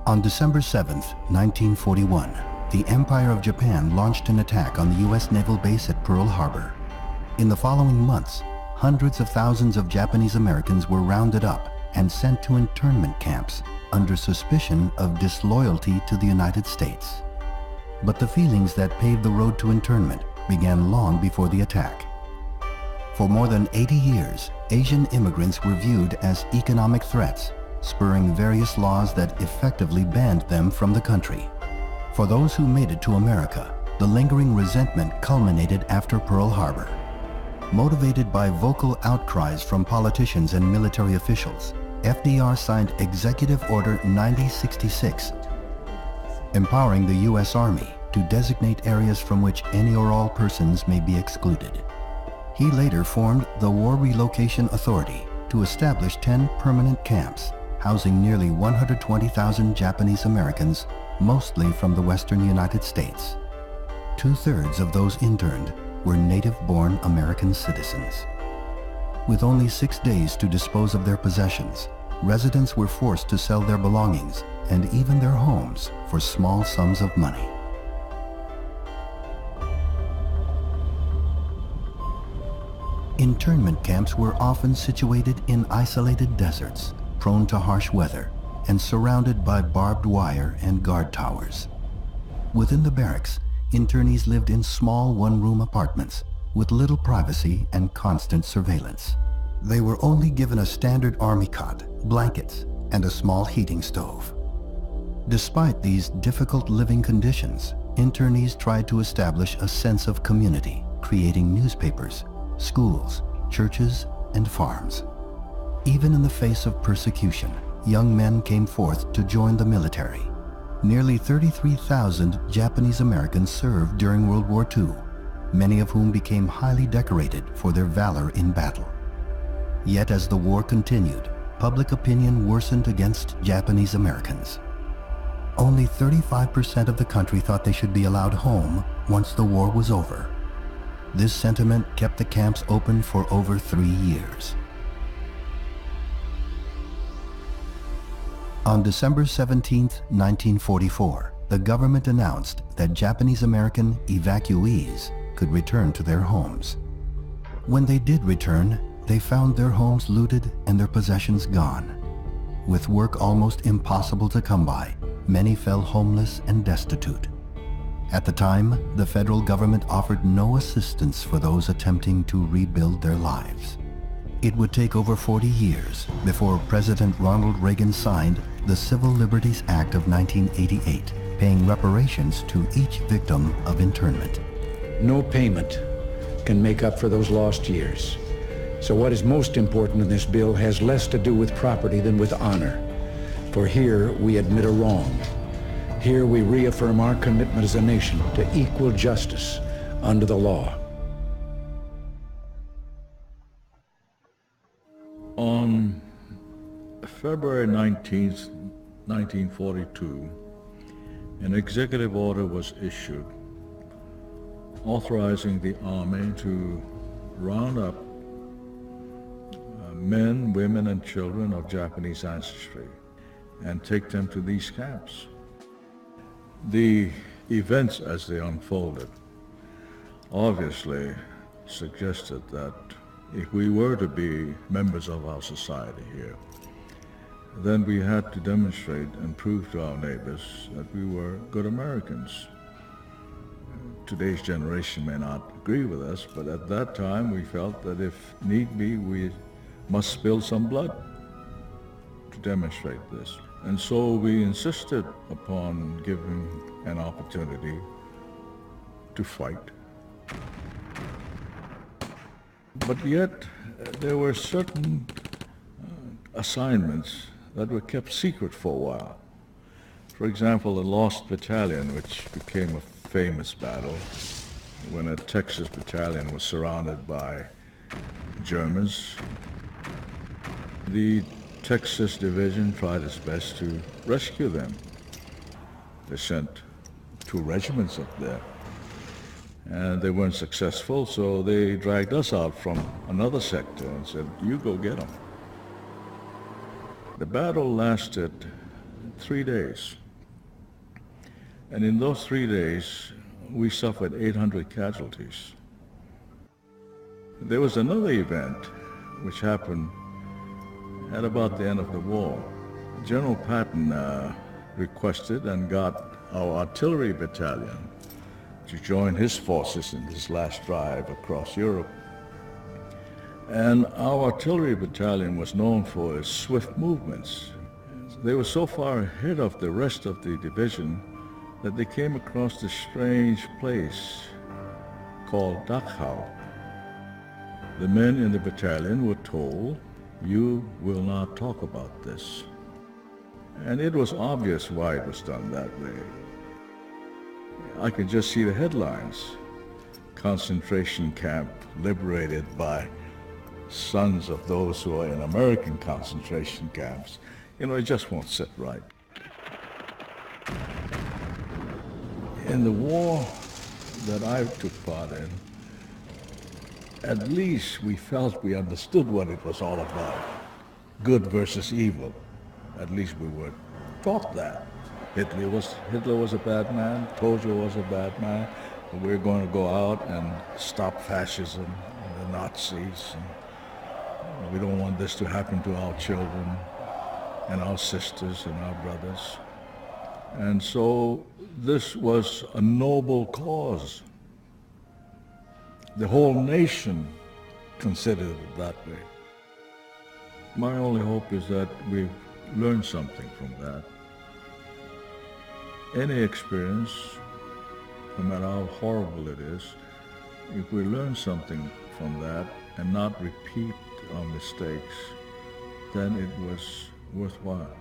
On December 7, 1941, the Empire of Japan launched an attack on the U.S. naval base at Pearl Harbor. In the following months, hundreds of thousands of Japanese Americans were rounded up and sent to internment camps under suspicion of disloyalty to the United States. But the feelings that paved the road to internment began long before the attack. For more than 80 years, Asian immigrants were viewed as economic threats, spurring various laws that effectively banned them from the country. For those who made it to America, the lingering resentment culminated after Pearl Harbor. Motivated by vocal outcries from politicians and military officials, FDR signed Executive Order 9066, empowering the U.S. Army to designate areas from which any or all persons may be excluded. He later formed the War Relocation Authority to establish 10 permanent camps, housing nearly 120,000 Japanese Americans, mostly from the western United States. 2/3 of those interned were native-born American citizens. With only 6 days to dispose of their possessions, residents were forced to sell their belongings and even their homes for small sums of money. Internment camps were often situated in isolated deserts, prone to harsh weather, and surrounded by barbed wire and guard towers. Within the barracks, internees lived in small one-room apartments with little privacy and constant surveillance. They were only given a standard army cot, blankets, and a small heating stove. Despite these difficult living conditions, internees tried to establish a sense of community, creating newspapers, schools, churches, and farms. Even in the face of persecution, young men came forth to join the military. Nearly 33,000 Japanese Americans served during World War II, many of whom became highly decorated for their valor in battle. Yet as the war continued, public opinion worsened against Japanese Americans. Only 35% of the country thought they should be allowed home once the war was over. This sentiment kept the camps open for over 3 years. On December 17, 1944, the government announced that Japanese American evacuees could return to their homes. When they did return, they found their homes looted and their possessions gone. With work almost impossible to come by, many fell homeless and destitute. At the time, the federal government offered no assistance for those attempting to rebuild their lives. It would take over 40 years before President Ronald Reagan signed the Civil Liberties Act of 1988, paying reparations to each victim of internment. No payment can make up for those lost years. So what is most important in this bill has less to do with property than with honor. For here we admit a wrong. Here we reaffirm our commitment as a nation to equal justice under the law. On February 19th, 1942, an executive order was issued authorizing the Army to round up men, women, and children of Japanese ancestry and take them to these camps. The events as they unfolded obviously suggested that if we were to be members of our society here, then we had to demonstrate and prove to our neighbors that we were good Americans. Today's generation may not agree with us, but at that time we felt that if need be, we must spill some blood to demonstrate this. And so we insisted upon giving an opportunity to fight. But yet, there were certain assignments that were kept secret for a while. For example, the Lost Battalion, which became a famous battle when a Texas battalion was surrounded by Germans. The Texas Division tried its best to rescue them. They sent 2 regiments up there, and they weren't successful, so they dragged us out from another sector and said, "You go get them." The battle lasted 3 days. And in those 3 days, we suffered 800 casualties. There was another event which happened at about the end of the war. General Patton requested and got our artillery battalion to join his forces in this last drive across Europe. And our artillery battalion was known for its swift movements. They were so far ahead of the rest of the division that they came across this strange place called Dachau. The men in the battalion were told, "You will not talk about this." And it was obvious why it was done that way. I could just see the headlines. Concentration camp liberated by sons of those who are in American concentration camps. You know, it just won't sit right. In the war that I took part in, at least we felt we understood what it was all about. Good versus evil. At least we were taught that. Hitler was a bad man, Tojo was a bad man, but we're going to go out and stop fascism and the Nazis. And we don't want this to happen to our children and our sisters and our brothers. And so this was a noble cause. The whole nation considered it that way. My only hope is that we've learned something from that. Any experience, no matter how horrible it is, if we learn something from that and not repeat our mistakes, then it was worthwhile.